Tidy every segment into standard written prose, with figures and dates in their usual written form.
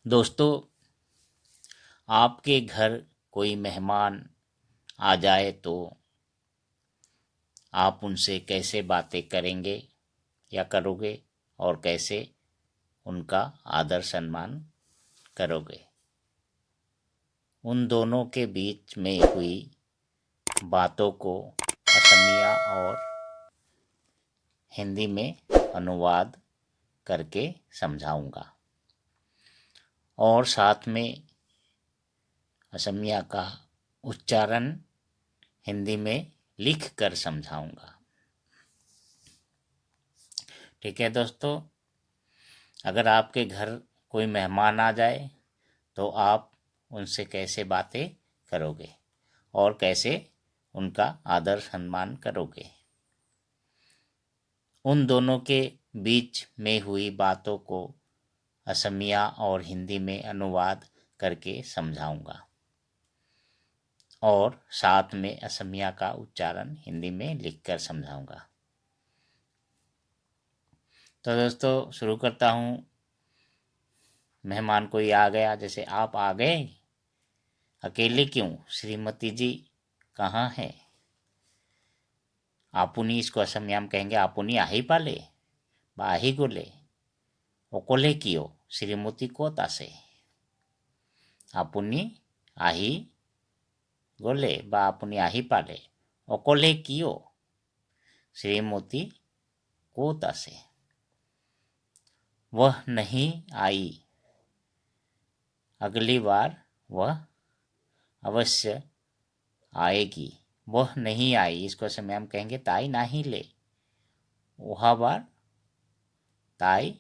दोस्तों, आपके घर कोई मेहमान आ जाए तो आप उनसे कैसे बातें करेंगे या करोगे और कैसे उनका आदर सम्मान करोगे। उन दोनों के बीच में हुई बातों को असमिया और हिंदी में अनुवाद करके समझाऊंगा और साथ में असमिया का उच्चारण हिंदी में लिख कर समझाऊंगा। ठीक है दोस्तों, अगर आपके घर कोई मेहमान आ जाए तो आप उनसे कैसे बातें करोगे और कैसे उनका आदर सम्मान करोगे। उन दोनों के बीच में हुई बातों को असमिया और हिंदी में अनुवाद करके समझाऊंगा और साथ में असमिया का उच्चारण हिंदी में लिखकर समझाऊंगा। तो दोस्तों शुरू करता हूँ। मेहमान कोई आ गया, जैसे आप आ गए, अकेले क्यों, श्रीमती जी कहाँ है। आपुनी, इसको असमिया में कहेंगे आपुनी आही पाले बा आही गोले, ओकोले कियो श्रीमती को तासे। आपुनी आही गोले बा आपुनी आही पाले ओकोले कियो श्रीमती को तासे। वह नहीं आई, अगली बार वह अवश्य आएगी। वह नहीं आई, इसको समय हम कहेंगे ताई नाही ले। वह बार ताई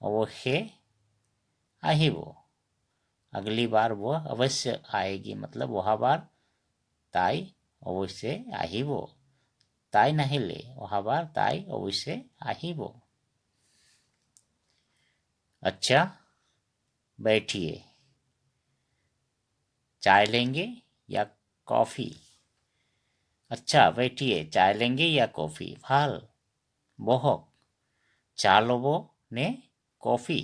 अवश्य आई वो, अगली बार वह अवश्य आएगी, मतलब वह बार ताई अवश्य आई वो, ताई नहीं ले वह बार ताई अवश्य आई वो। अच्छा बैठिए, चाय लेंगे या कॉफ़ी। अच्छा बैठिए, चाय लेंगे या कॉफ़ी। भाल बोहक चा लोबो ने कॉफ़ी।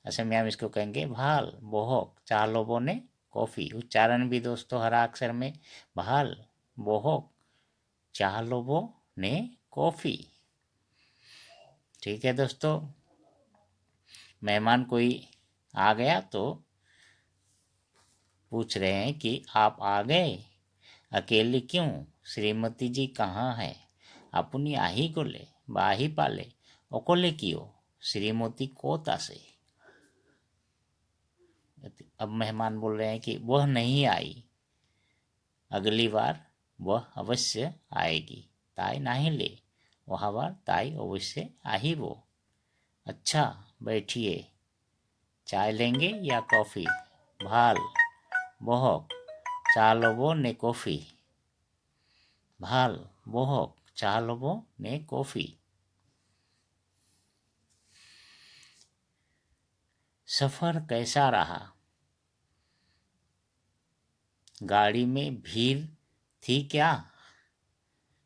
असम में हम इसको कहेंगे भाल बोहक चा लोबो ने कॉफ़ी। उच्चारण भी दोस्तों हरा अक्षर में, भाल बोहक चा लोबो ने कॉफ़ी। ठीक है दोस्तों, मेहमान कोई आ गया तो पूछ रहे हैं कि आप आ गए, अकेले क्यों, श्रीमती जी कहाँ है। अपनी आही गोले बाही पाले ओकोले कियो श्रीमती को तासे। अब मेहमान बोल रहे हैं कि वह नहीं आई, अगली बार वह अवश्य आएगी, ताई नहीं ले वह बार ताई अवश्य आही वो। अच्छा बैठिए, चाय लेंगे या कॉफ़ी। भाल बोहक चा लोबो ने कॉफ़ी। भाल बोहक चा लोबो ने कॉफ़ी। सफ़र कैसा रहा, गाड़ी में भीड़ थी क्या।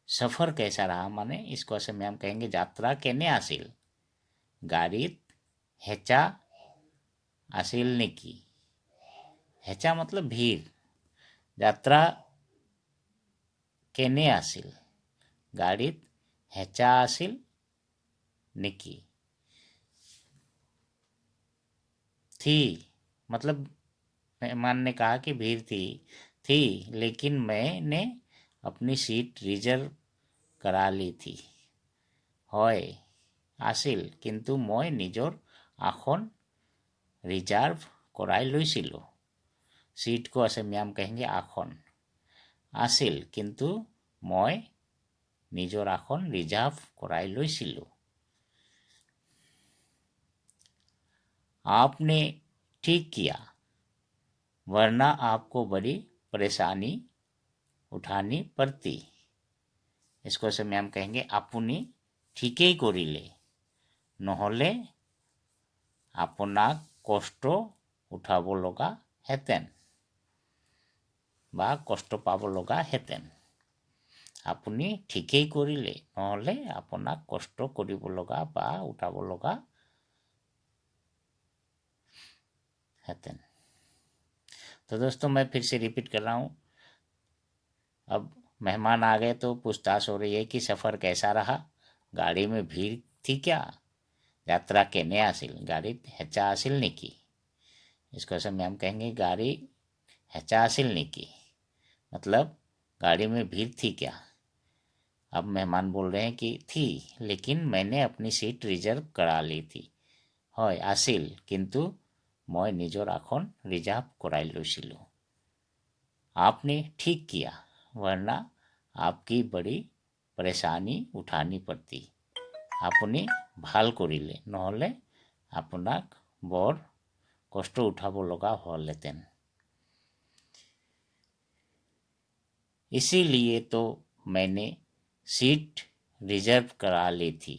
सफ़र कैसा रहा माने इसको असम में हम कहेंगे यात्रा केने आसिल, गाड़ीत हेचा आसिल निकी। हेचा मतलब भीड़, यात्रा केने आसिल, गाड़ीत हेचा आसिल निकी। थी मतलब मेहमान ने कहा कि भीड़ थी लेकिन मैंने अपनी सीट रिजर्व करा ली थी। হয় আছিল কিন্তু মই নিজৰ আসন रिजर्व कराई লৈছিলোঁ। सीट को असमिया में कहेंगे आसन। আছিল কিন্তু মই নিজৰ আসন रिजर्व कराई লৈছিলোঁ। आपने ठीक किया, वरना आपको बड़ी परेशानी उठानी पड़ती। इसको से हम कहेंगे आपुनी ठीकेই কৰিলে, নহ'লে আপোনাক কষ্ট উঠাব লগা হেতেন বা কষ্ট পাব লগা হেতেন। আপুনি ঠিকেই কৰিলে, নহ'লে আপোনাক কষ্ট কৰিব লগা বা উঠাব লগা हेतन। तो दोस्तों मैं फिर से रिपीट कर रहा हूँ। अब मेहमान आ गए तो पूछताछ हो रही है कि सफ़र कैसा रहा, गाड़ी में भीड़ थी क्या, यात्रा केने आसिल, गाड़ी हेचा आसिल निकी। इसको समय हम कहेंगे गाड़ी हेचा आसिल निकी, मतलब गाड़ी में भीड़ थी क्या। अब मेहमान बोल रहे हैं कि थी, लेकिन मैंने अपनी सीट रिजर्व करा ली थी। হয় আছিল, কিন্তু मैं निजर आखन रिजर्व कराई लैसिलो। आपने ठीक किया, वरना आपकी बड़ी परेशानी उठानी पड़ती। आपने ভাল करिले, নহলে आपनाक बर कष्ट उठाब लगा हलहेतेन। इसीलिए तो मैंने सीट रिजर्व करा ली थी।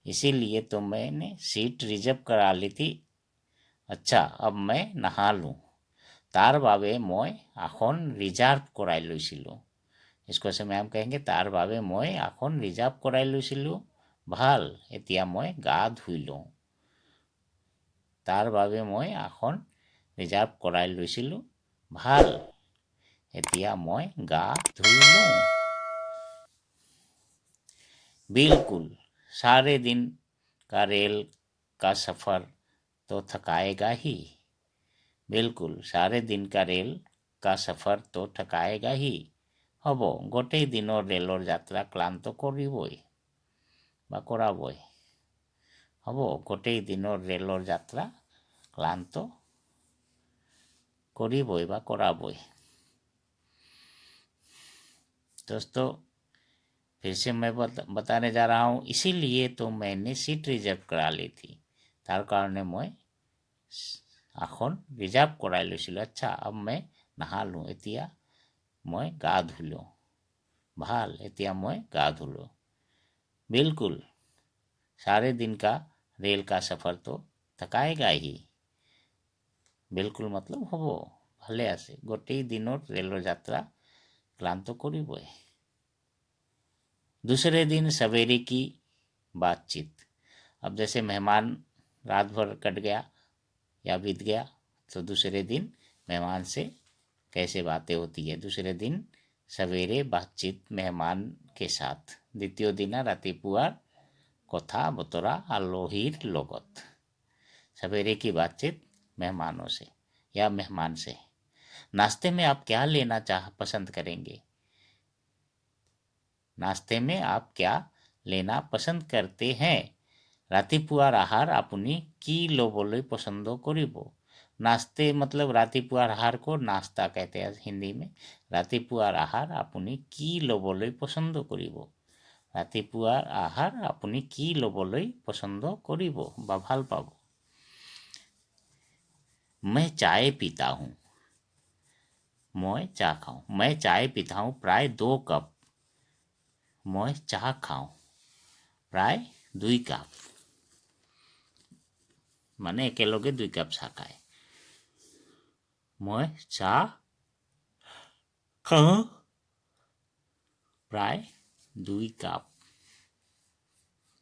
इसीलिए तो मैंने सीट रिजर्व करा ली थी। अच्छा, अब मैं नहा लूँ। तार बाबे मैं आखन रिजर्व कराई लैसिलो। इसको समय हम कहेंगे तार बाबे मैं आखन रिजर्व कराई लैसिलो। ভাল, এতিয়া मैं गा धुई लওঁ। तार बाबे मैं आखन रिजर्व कराई लैसिलो। ভাল, এতিয়া मैं गा धुई लওঁ। बिल्कुल, सारे दिन का रेल का सफ़र तो थकाएगा ही। बिल्कुल, सारे दिन का रेल का सफ़र तो थकाएगा ही। हब गोटेई दिनर रेलर यात्रा क्लांत करिबई बा कराबई। हब गोटेई दिनर रेलर यात्रा क्लांत करिबई बा कराबई। दोस्तों फिर से मैं बताने जा रहा हूँ। इसीलिए तो मैंने सीट रिजर्व करा ली थी। तार कारणे मैं आखन रिजर्व कराई लैसिलो। अच्छा, अब मैं नहा लूँ, एतिया मैं गा धुई लওঁ। ভাল, एतिया मैं गा धुई लওঁ। बिल्कुल, सारे दिन का रेल का सफ़र तो थकाएगा ही। बिल्कुल मतलब हब भाले आसे गोटेई दिनर रेलर यात्रा क्लांत करिबई। दूसरे दिन सवेरे की बातचीत। अब जैसे मेहमान रात भर कट गया या बीत गया, तो दूसरे दिन मेहमान से कैसे बातें होती है। दूसरे दिन सवेरे बातचीत मेहमान के साथ। द्वितीय दिन रातिपुआर कथा बतरा आलोहीर लगत। सवेरे की बातचीत मेहमानों से या मेहमान से। नाश्ते में आप क्या लेना पसंद करेंगे। नाश्ते में आप क्या लेना पसंद करते हैं। रातिपुआर आहार आपनी की लोबले पसंद करिब। नाश्ते मतलब रातिपुआर आहार को नाश्ता कहते हैं हिंदी में। रातिपुआर आहार आपनी की लोबले पसंद करिब। रातिपुआर आहार आपनी की लोबले पसंद करिब बा ভাল पाब। मैं चाय पीता हूँ। मैं चा खाऊं। मैं चाय पीता हूँ प्राय 2 कप। मैं चा खाऊं प्राय 2 কাপ। মানে একেলগে 2 কাপ চাহ খায়। मैं चा খাওঁ प्राय 2 কাপ।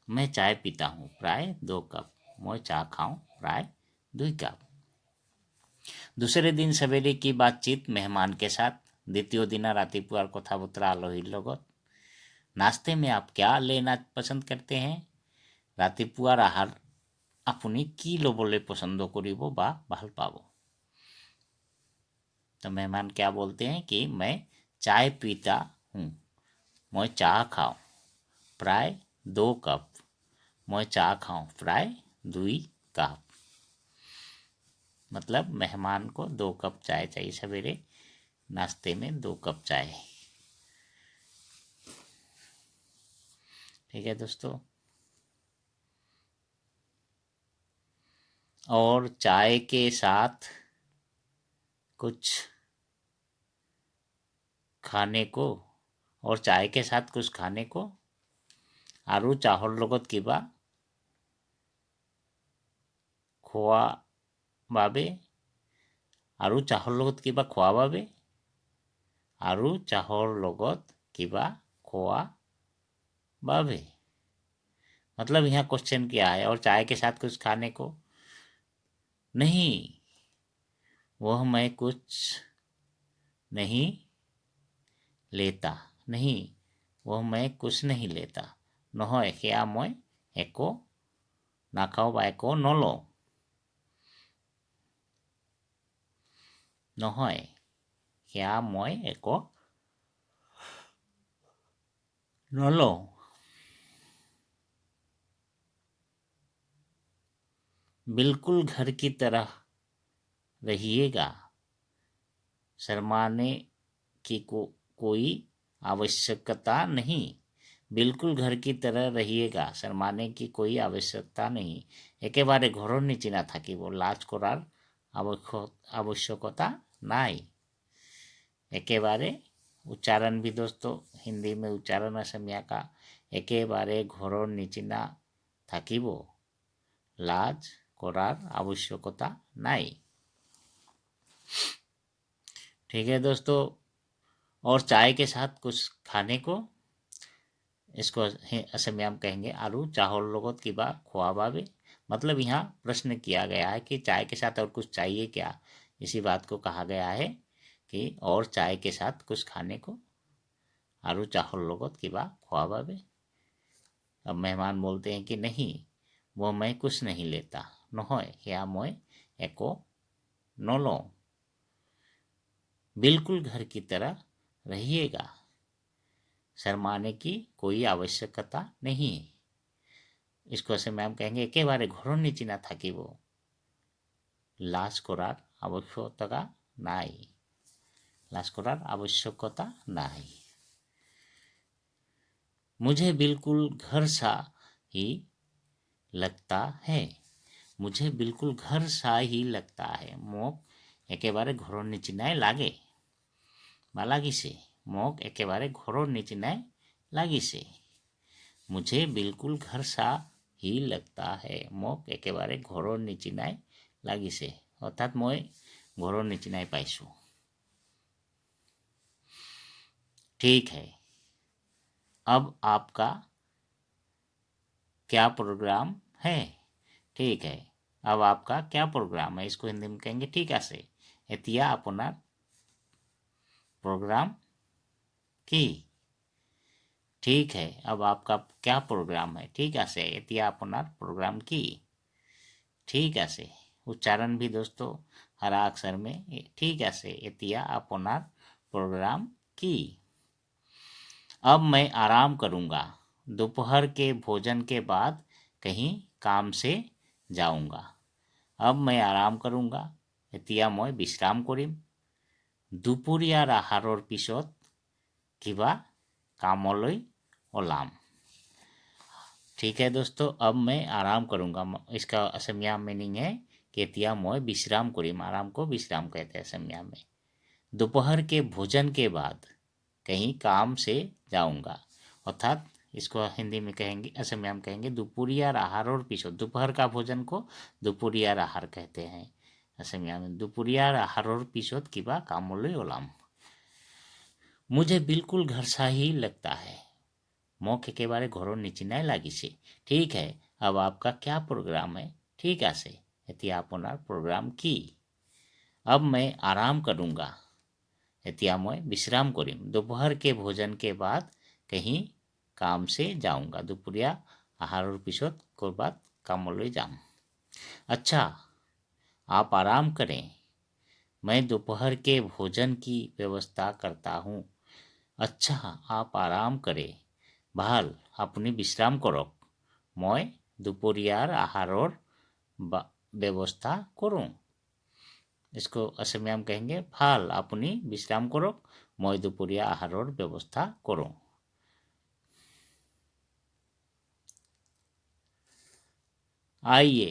मैं चाय पीता हूँ प्राय 2 कप। मैं चा खाऊं प्राय 2 कप। दूसरे दिन सवेरे की बातचीत मेहमान के साथ। द्वितीय दिन रातिपुआर कथाबतरा आलोहीर लगत। नाश्ते में आप क्या लेना पसंद करते हैं। रातिपुआर आहार आपनी की लोबले पसंद करिब बा ভাল पाब। तो मेहमान क्या बोलते हैं कि मैं चाय पीता हूँ। मैं चाह खाऊं प्राय 2 कप। मैं चाह खाऊं प्राय 2 कप। मतलब मेहमान को 2 कप चाय चाहिए सवेरे नाश्ते में। 2 कप चाय। ठीक है दोस्तों। और चाय के साथ कुछ खाने को और चाय के साथ कुछ खाने को आरु चाहर लगत किबा खोआ বাবে आरु चाहर लगत किबा खोआ বাবে आरु चाहर लगत किबा खोआ বাবে। मतलब यहाँ क्वेश्चन क्या है। और चाय के साथ कुछ खाने को नहीं, वह मैं कुछ नहीं लेता, नहीं, वह मैं कुछ नहीं लेता। নহয় সেয়া মই একো নাখাওঁ বা একো নলওঁ। নহয় সেয়া মই একো নলওঁ। बिल्कुल घर की तरह रहिएगा, शर्माने की कोई आवश्यकता नहीं। बिल्कुल घर की तरह रहिएगा, शर्माने की कोई आवश्यकता नहीं। একেবারে ঘৰৰ নিচিনা থাকিব, লাজ কৰাৰ आवश्यकता নাই। একেবারে उच्चारण भी दोस्तों हिंदी में उच्चारण असमिया का একেবারে ঘৰৰ নিচিনা থাকিব, লাজ কৰার आवश्यकता নাই। ठीक है दोस्तों, और चाय के साथ कुछ खाने को, इसको असमिया में कहेंगे आलू चाहल लगत किबा खुआबाबे। मतलब यहाँ प्रश्न किया गया है कि चाय के साथ और कुछ चाहिए क्या, इसी बात को कहा गया है कि और चाय के साथ कुछ खाने को, आलू चाहल लगत किबा खुआबाबे। अब मेहमान बोलते हैं कि नहीं, वो मैं कुछ नहीं लेता, নহয় সেয়া মই একো নলওঁ। बिल्कुल घर की तरह रहिएगा, शर्माने की कोई आवश्यकता नहीं। इसको से मैम कहेंगे একেবারে ঘৰৰ নিচিনা থাকিব, লাজ কৰাৰ আৱশ্যকতা নাই, লাজ কৰাৰ আৱশ্যকতা নাই। मुझे बिल्कुल घर सा ही लगता है, मुझे बिल्कुल घर सा ही लगता है। মোক একেবারে ঘৰৰ নিচিনাই লাগে বা লাগিছে, মোক একেবারে ঘৰৰ নিচিনাই লাগিছে। मुझे बिल्कुल घर सा ही लगता है, মোক একেবারে ঘৰৰ নিচিনাই লাগিছে, অৰ্থাৎ মই ঘৰৰ নিচিনাই পাইছোঁ। ठीक है, अब आपका क्या प्रोग्राम है। ठीक है, अब आपका क्या प्रोग्राम है, इसको हिंदी में कहेंगे ठीक আছে এতিয়া আপোনাৰ प्रोग्राम की। ठीक है, अब आपका क्या प्रोग्राम है, ठीक আছে এতিয়া আপোনাৰ प्रोग्राम की। ठीक আছে, उच्चारण भी दोस्तों हरा अक्षर में ठीक আছে এতিয়া আপোনাৰ प्रोग्राम की। अब मैं आराम करूंगा, दोपहर के भोजन के बाद कहीं काम से जाऊंगा। अब मैं आराम करूंगा, এতিয়া মই বিশ্ৰাম কৰিম, দুপৰীয়াৰ আহাৰৰ পিছত কিবা কামলৈ ওলাম। ठीक है दोस्तों, अब मैं आराम करूंगा, इसका असमिया मीनिंग है कि এতিয়া মই বিশ্ৰাম কৰিম, आराम को विश्राम कहते हैं असमिया में। दोपहर के भोजन के बाद कहीं काम से जाऊंगा, अर्थात इसको हिंदी में कहेंगे, असमिया में कहेंगे दुपुरियार आहार और पिछो। दोपहर का भोजन को दुपुरियार आहार कहते हैं असमिया में। दुपुरियार आहार और पिछोत किबा कामলৈ ওলাম। मुझे बिल्कुल घर सा ही लगता है, মোক একেবারে ঘৰৰ নিচিনাই লাগিছে। ঠিক है, अब आपका क्या प्रोग्राम है, ঠিক আছে এতিয়া আপোনাৰ प्रोग्राम কি। अब मैं आराम करूंगा, এতিয়া मैं विश्राम करिम, दोपहर के भोजन के बाद कहीं काम से जाऊंगा, दुपरिया आहार पिछत करबात कामলৈ जाम। अच्छा, आप आराम करें, मैं दोपहर के भोजन की व्यवस्था करता हूँ। अच्छा, आप आराम करें, ভাল আপুনি বিশ্ৰাম কৰক, মই দুপৰীয়াৰ আহাৰৰ ব্যৱস্থা কৰোঁ। इसको असमिया में कहेंगे ভাল আপুনি বিশ্ৰাম কৰক, মই দুপৰীয়া আহাৰৰ ব্যৱস্থা কৰোঁ। आइए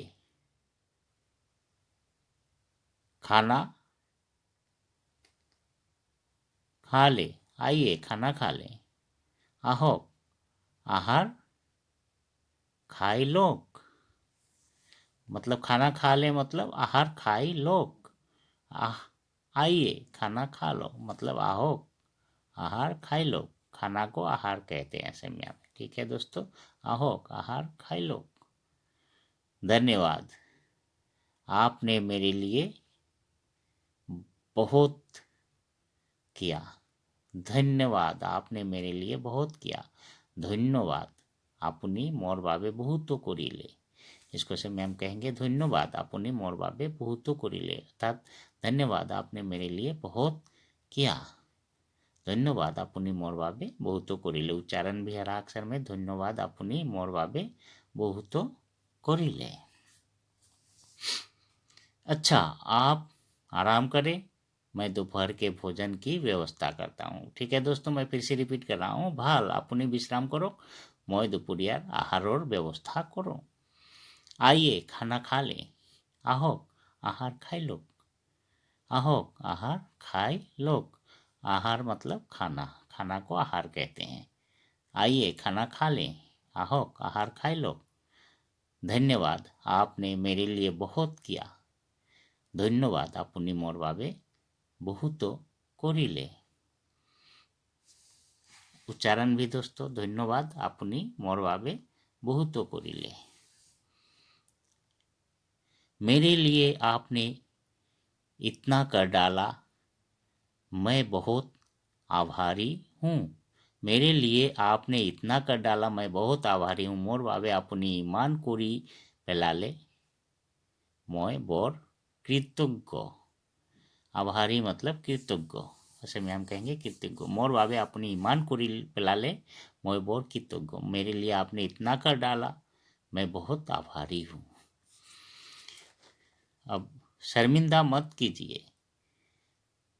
खाना खा ले, आइए खाना खा ले, আহক आहार खाई लोग। मतलब खाना खा ले मतलब आहार खाई लोग। आइए खाना खा लो मतलब आओ आहार खाई लो। खाना को आहार कहते हैं असमिया में। ठीक है दोस्तों, आओ आहार खाई लो। धन्यवाद, आपने मेरे लिए बहुत किया। धन्यवाद, आपने मेरे लिए बहुत किया। धन्यवाद, आपनी मोर বাবে बहुत करिले। इसको से मैम कहेंगे धन्यवाद, आपनी मोर বাবে बहुत करिले, अर्थात धन्यवाद, आपने मेरे लिए बहुत किया। धन्यवाद, आपनी मोर বাবে बहुत करिले। उच्चारण भी हर अक्षर में धन्यवाद, आपनी मोर বাবে बहुत करिले। अच्छा, आप आराम करें, मैं दोपहर के भोजन की व्यवस्था करता हूँ। ठीक है दोस्तों, मैं फिर से रिपीट कर रहा हूँ। ভাল, আপনি বিশ্রাম करो, मैं दोपहरियार आहारोर व्यवस्था करो। आइए खाना खा लें, आहोक आहार खाई लोग। आहोक आहार खाई लोग। आहार मतलब खाना, खाना को आहार कहते हैं। आइए खाना खा लें, आहोक आहार खाई लोग। धन्यवाद, आपने मेरे लिए बहुत किया। धन्यवाद, আপনি মোর বাবে बहुत करिले। उच्चारण भी दोस्तों, धन्यवाद, আপনি मोर বাবে बहुत करिले। मेरे लिए आपने इतना कर डाला, मैं बहुत आभारी हूँ। मेरे लिए आपने इतना कर डाला, मैं बहुत आभारी हूँ। मोर বাবে আপনি ইমান করি পেলালে, मैं बर कृतज्ञ। आभारी मतलब कृतज्ञ, ऐसे में हम कहेंगे कृतज्ञ। मोर বাবে আপনি ইমান করি পেলালে, मैं बर कृतज्ञ। मेरे लिए आपने इतना कर डाला, मैं बहुत आभारी हूँ। अब शर्मिंदा मत कीजिए,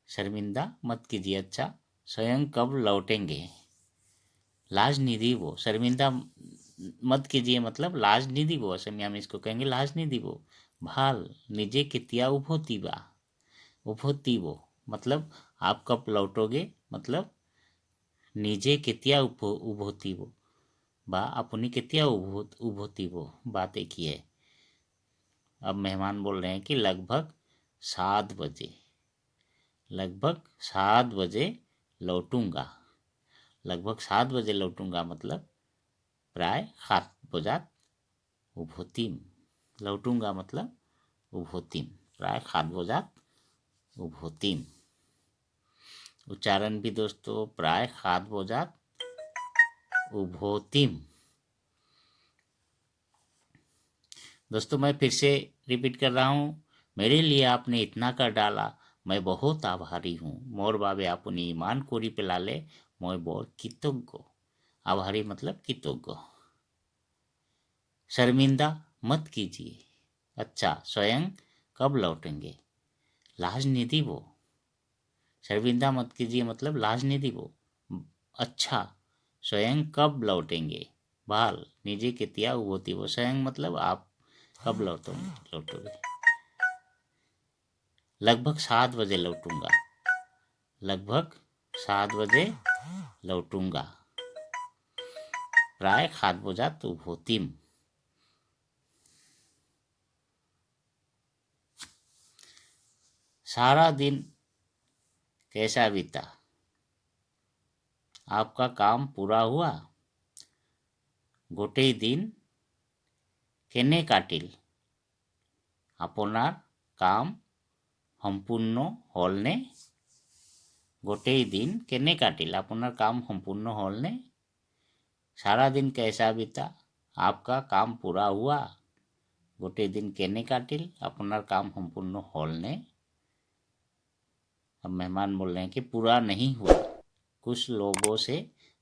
शर्मिंदा मत कीजिए। अच्छा, स्वयं कब लौटेंगे, लाज नहीं दीबो। शर्मिंदा मत कीजिए मतलब लाज नहीं दीबो, ऐसे में हम इसको कहेंगे लाज नहीं दीबो। भाल निजे कितिया उभोतीबा। उभोतीबो मतलब आप कब लौटोगे, मतलब निजे कितिया उभोतीबो बा अपनी कितिया उभोतीबो, बात एक ही है। अब मेहमान बोल रहे हैं कि लगभग 7 बजे, लगभग 7 बजे लौटूंगा। लगभग 7 बजे लौटूंगा मतलब प्राय 7 बजात उभोतीम। लौटूंगा मतलब उभोतीम, प्राय 7 बजात उभोतीम। उच्चारण भी दोस्तों, प्राय 7 बजात उभोतीम। दोस्तों मैं फिर से रिपीट कर रहा हूँ। मेरे लिए आपने इतना कर डाला, मैं बहुत आभारी हूँ। मोर বাবে আপনি ইমান করি পেলালে, मैं बर कृतज्ञ। आभारी मतलब कृतज्ञ। शर्मिंदा मत कीजिए। अच्छा, स्वयं कब लौटेंगे, लाज नहीं दीबो। शर्मिंदा मत कीजिए मतलब लाज नहीं दीबो। अच्छा, स्वयं कब लौटेंगे, बाल निजे कितिया उभोती वो। स्वयं मतलब आप कब लौटोगे। लगभग 7 बजे लौटूंगा, लगभग 7 बजे लौटूंगा, प्राय 7 बजात उभोतीम। सारा दिन कैसा बीता, आपका काम पूरा हुआ। गोटेई दिन केने काटिल, আপনার কাম সম্পূর্ণ হল নে। गोटेई दिन केने काटिल, আপনার काम সম্পূর্ণ হল নে। सारा दिन कैसा बीता, आपका काम पूरा हुआ। गोटेई दिन केने काटिल, আপনার काम সম্পূর্ণ হল নে। अब मेहमान बोल रहे हैं कि पूरा नहीं हुआ, कुछ लोगों से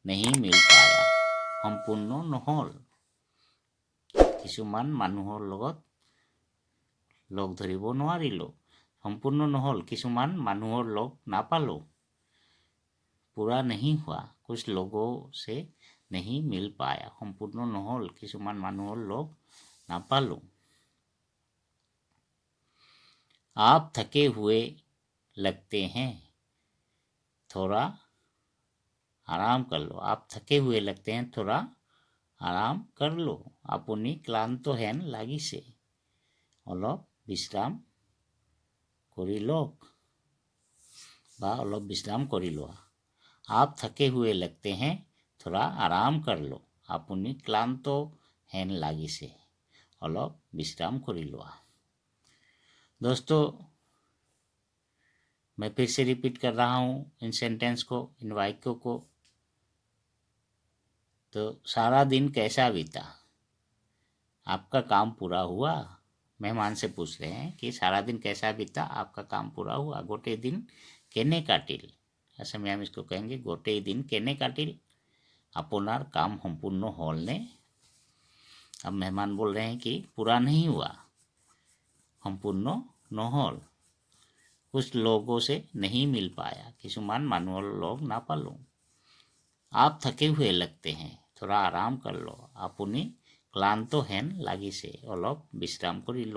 नहीं मिल पाया। সম্পূর্ণ নহল, কিছুমান মানুহৰ লগত লগ ধৰিব নোৱাৰিলো। সম্পূৰ্ণ নহল, কিছুমান মানুহৰ লগ নাপালো। पूरा नहीं हुआ, कुछ लोगों से नहीं मिल पाया। সম্পূৰ্ণ নহল, কিছুমান মানুহৰ লগ নাপালো। आप थके हुए लगते हैं, थोड़ा आराम कर लो। आप थके हुए लगते हैं, थोड़ा आराम कर लो। আপুনি ক্লান্ত হেন লাগিছে, অলপ বিশ্ৰাম কৰি লওক বা অলপ বিশ্ৰাম কৰি লোৱা। आप थके हुए लगते हैं, थोड़ा आराम कर लो। আপুনি ক্লান্ত হেন লাগিছে, অলপ বিশ্ৰাম কৰি লোৱা। दोस्तों मैं फिर से रिपीट कर रहा हूँ इन सेंटेंस को, इन वाक्यों को। तो सारा दिन कैसा बीता, आपका काम पूरा हुआ। मेहमान से पूछ रहे हैं कि सारा दिन कैसा बीता, आपका काम पूरा हुआ। गोटे दिन केने काटिल, ऐसे में हम इसको कहेंगे गोटे दिन केने काटिल, अपनार काम संपूर्ण हल ने। अब मेहमान बोल रहे हैं कि पूरा नहीं हुआ, संपूर्ण নহल, कुछ लोगों से नहीं मिल पाया, किसुमान मानुअल लोग ना पालू। आप थके हुए लगते हैं, थोड़ा आराम कर लो, आपुनी क्लांत हेन लागिसे, अलप विश्राम करि लो।